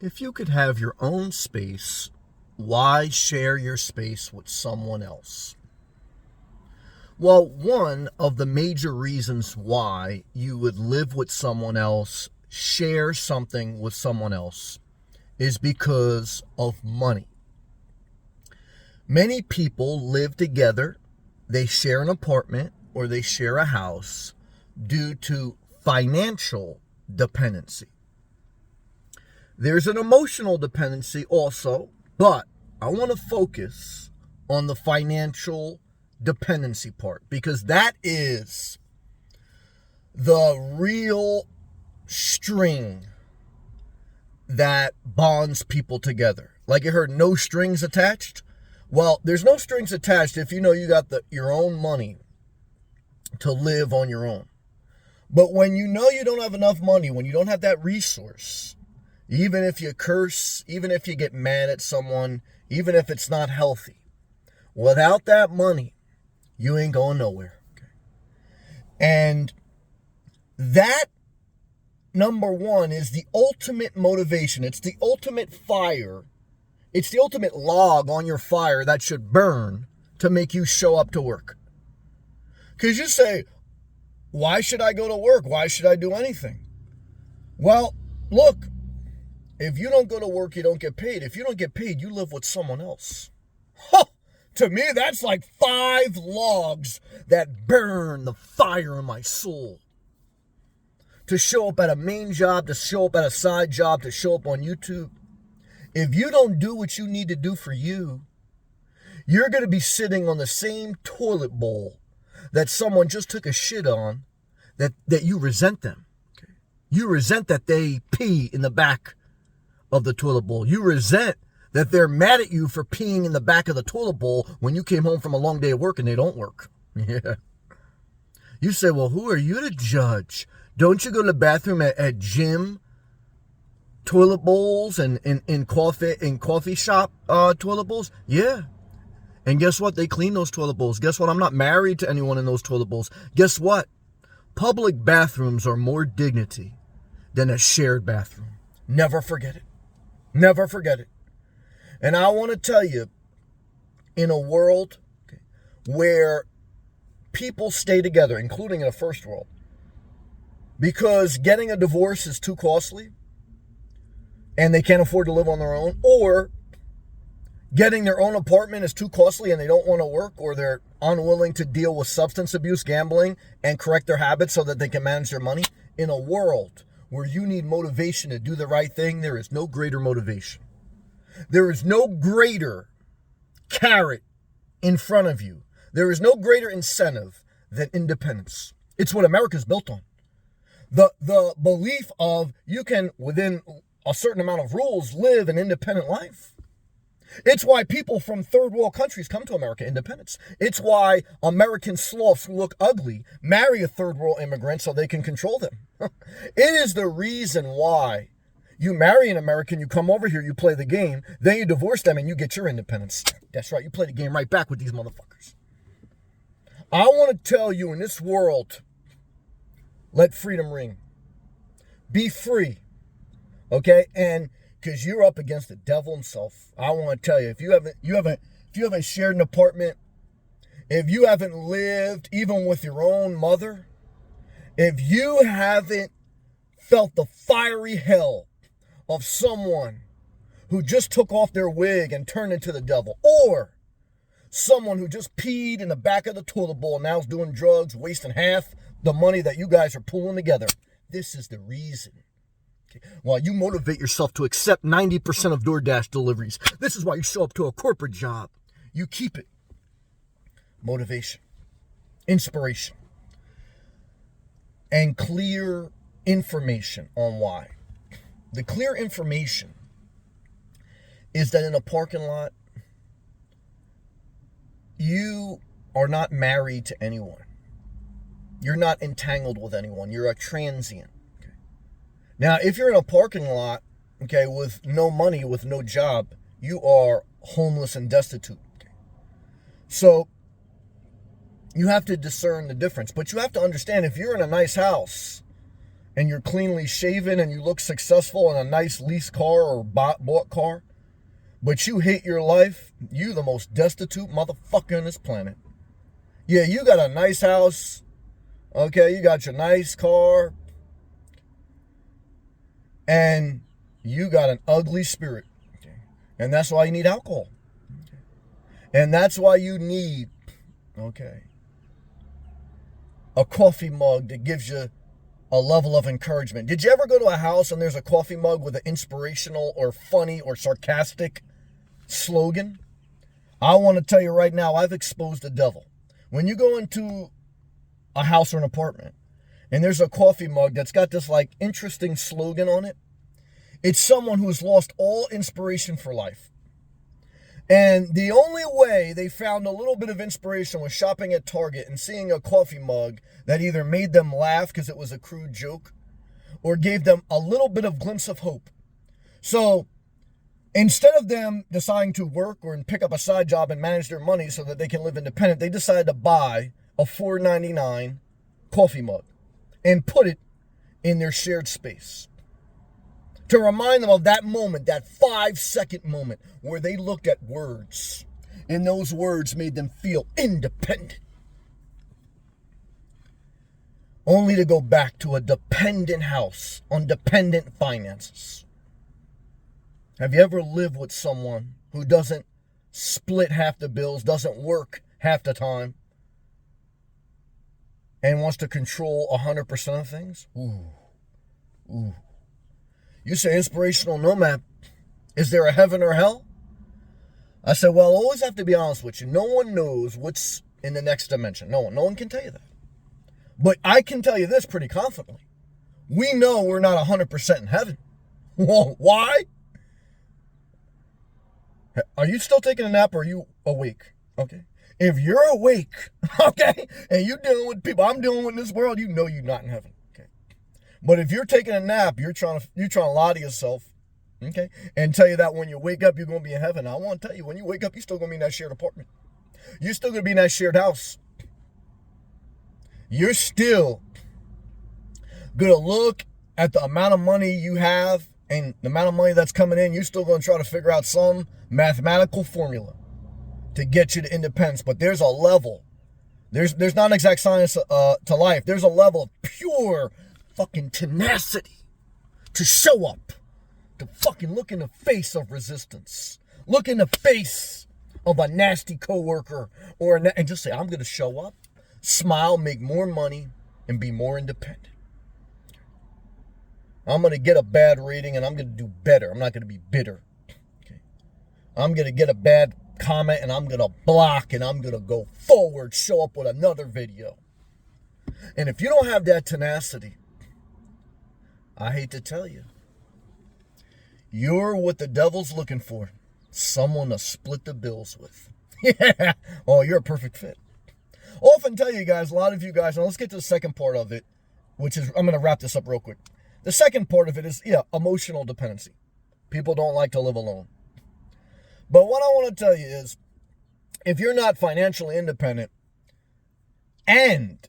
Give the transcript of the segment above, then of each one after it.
If you could have your own space, why share your space with someone else? Well, one of the major reasons why you would live with someone else, share something with someone else, is because of money. Many people live together, they share an apartment or they share a house due to financial dependency. There's an emotional dependency also, but I want to focus on the financial dependency part because that is the real string that bonds people together. Like you heard, no strings attached. Well, there's no strings attached if you know you got your own money to live on your own. But when you know you don't have enough money, when you don't have that resource, even if you curse, even if you get mad at someone, even if it's not healthy, without that money, you ain't going nowhere. Okay? And that, number one, is the ultimate motivation. It's the ultimate fire. It's the ultimate log on your fire that should burn to make you show up to work. Because you say, why should I go to work? Why should I do anything? Well, look, if you don't go to work, you don't get paid. If you don't get paid, you live with someone else. Huh! To me, that's like 5 logs that burn the fire in my soul. To show up at a main job, to show up at a side job, to show up on YouTube. If you don't do what you need to do for you, you're going to be sitting on the same toilet bowl that someone just took a shit on, that you resent them. Okay? You resent that they pee in the back of the toilet bowl. You resent that they're mad at you for peeing in the back of the toilet bowl when you came home from a long day of work and they don't work. Yeah. You say, well, who are you to judge? Don't you go to the bathroom at gym toilet bowls and in coffee shop toilet bowls? Yeah. And guess what? They clean those toilet bowls. Guess what? I'm not married to anyone in those toilet bowls. Guess what? Public bathrooms are more dignity than a shared bathroom. Never forget it. Never forget it. And I want to tell you, in a world where people stay together, including in a first world, because getting a divorce is too costly and they can't afford to live on their own, or getting their own apartment is too costly and they don't want to work, or they're unwilling to deal with substance abuse, gambling, and correct their habits so that they can manage their money. In a world where you need motivation to do the right thing, there is no greater motivation. There is no greater carrot in front of you. There is no greater incentive than independence. It's what America's built on. The belief of you can, within a certain amount of rules, live an independent life. It's why people from third world countries come to America, independence. It's why American sloths who look ugly marry a third world immigrant so they can control them. It is the reason why you marry an American, you come over here, you play the game, then you divorce them and you get your independence. That's right, you play the game right back with these motherfuckers. I want to tell you, in this world, let freedom ring. Be free. Okay? And because you're up against the devil himself. I want to tell you, if you haven't shared an apartment, if you haven't lived even with your own mother, if you haven't felt the fiery hell of someone who just took off their wig and turned into the devil, or someone who just peed in the back of the toilet bowl and now is doing drugs, wasting half the money that you guys are pulling together, this is the reason. While you motivate yourself to accept 90% of DoorDash deliveries, this is why you show up to a corporate job. You keep it. Motivation, inspiration, and clear information on why. The clear information is that in a parking lot, you are not married to anyone. You're not entangled with anyone. You're a transient. Now, if you're in a parking lot, okay, with no money, with no job, you are homeless and destitute. Okay? So you have to discern the difference. But you have to understand, if you're in a nice house and you're cleanly shaven and you look successful in a nice lease car or bought car, but you hate your life, you the most destitute motherfucker on this planet. Yeah, you got a nice house. Okay, you got your nice car. And you got an ugly spirit. Okay. And that's why you need alcohol. Okay. And that's why you need, a coffee mug that gives you a level of encouragement. Did you ever go to a house and there's a coffee mug with an inspirational or funny or sarcastic slogan? I want to tell you right now, I've exposed the devil. When you go into a house or an apartment and there's a coffee mug that's got this like interesting slogan on it, it's someone who's lost all inspiration for life. And the only way they found a little bit of inspiration was shopping at Target and seeing a coffee mug that either made them laugh because it was a crude joke or gave them a little bit of glimpse of hope. So instead of them deciding to work or pick up a side job and manage their money so that they can live independent, they decided to buy a $4.99 coffee mug and put it in their shared space to remind them of that moment, that 5-second moment where they looked at words and those words made them feel independent, only to go back to a dependent house on dependent finances. Have you ever lived with someone who doesn't split half the bills, doesn't work half the time, and wants to control 100% of things? Ooh. You say inspirational nomad. Is there a heaven or hell? I said, well, I always have to be honest with you. No one knows what's in the next dimension. No one can tell you that. But I can tell you this pretty confidently. We know we're not 100% in heaven. Well, why? Are you still taking a nap or are you awake? Okay. If you're awake, okay, and you're dealing with people I'm dealing with in this world, you know you're not in heaven. Okay. But if you're taking a nap, you're trying to lie to yourself, okay, and tell you that when you wake up, you're going to be in heaven. I want to tell you, when you wake up, you're still going to be in that shared apartment. You're still going to be in that shared house. You're still going to look at the amount of money you have and the amount of money that's coming in. You're still going to try to figure out some mathematical formula to get you to independence. But there's a level. There's not an exact science to life. There's a level of pure fucking tenacity to show up, to fucking look in the face of resistance, look in the face of a nasty coworker and just say, I'm going to show up, smile, make more money, and be more independent. I'm going to get a bad rating and I'm going to do better. I'm not going to be bitter. Okay. I'm going to get a bad comment and I'm going to block and I'm going to go forward, show up with another video. And if you don't have that tenacity, I hate to tell you, you're what the devil's looking for. Someone to split the bills with. Yeah. Oh, you're a perfect fit. I often tell you guys, a lot of you guys, now let's get to the second part of it, which is, I'm going to wrap this up real quick. The second part of it is, emotional dependency. People don't like to live alone. But what I want to tell you is, if you're not financially independent and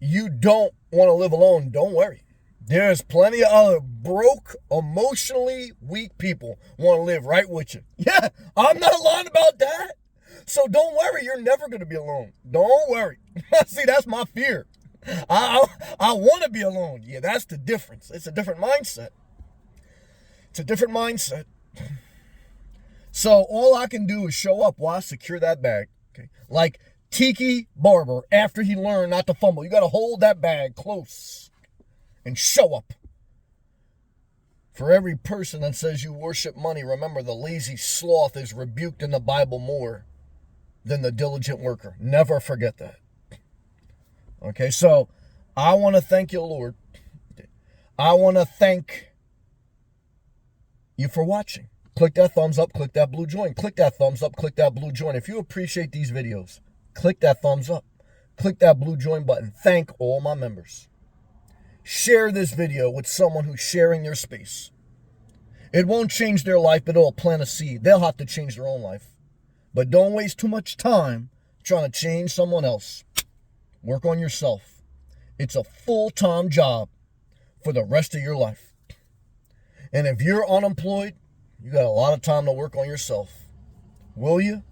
you don't want to live alone, don't worry. There's plenty of other broke, emotionally weak people want to live right with you. Yeah, I'm not lying about that. So don't worry, you're never going to be alone. Don't worry. See, that's my fear. I want to be alone. Yeah, that's the difference. It's a different mindset. It's a different mindset. So all I can do is show up while I secure that bag. Okay, like Tiki Barber after he learned not to fumble. You got to hold that bag close and show up. For every person that says you worship money, remember the lazy sloth is rebuked in the Bible more than the diligent worker. Never forget that. Okay, so I want to thank you, Lord. I want to thank you for watching. Click that thumbs up, click that blue join. Click that thumbs up, click that blue join. If you appreciate these videos, click that thumbs up. Click that blue join button. Thank all my members. Share this video with someone who's sharing their space. It won't change their life, but it'll plant a seed. They'll have to change their own life. But don't waste too much time trying to change someone else. Work on yourself. It's a full-time job for the rest of your life. And if you're unemployed, you got a lot of time to work on yourself. Will you?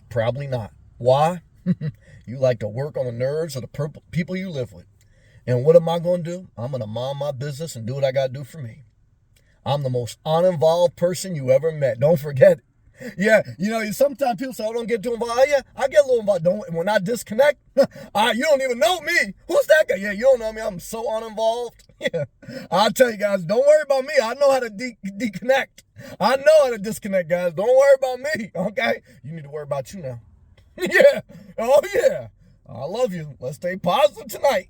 Probably not. Why? You like to work on the nerves of the people you live with. And what am I going to do? I'm going to mind my business and do what I got to do for me. I'm the most uninvolved person you ever met. Don't forget it. Yeah, sometimes people say, I don't get too involved. Yeah, I get a little involved. When I disconnect, you don't even know me. Who's that guy? Yeah, you don't know me. I'm so uninvolved. Yeah, I'll tell you guys, don't worry about me. I know how to deconnect. I know how to disconnect, guys. Don't worry about me, okay? You need to worry about you now. Yeah, oh yeah. I love you. Let's stay positive tonight.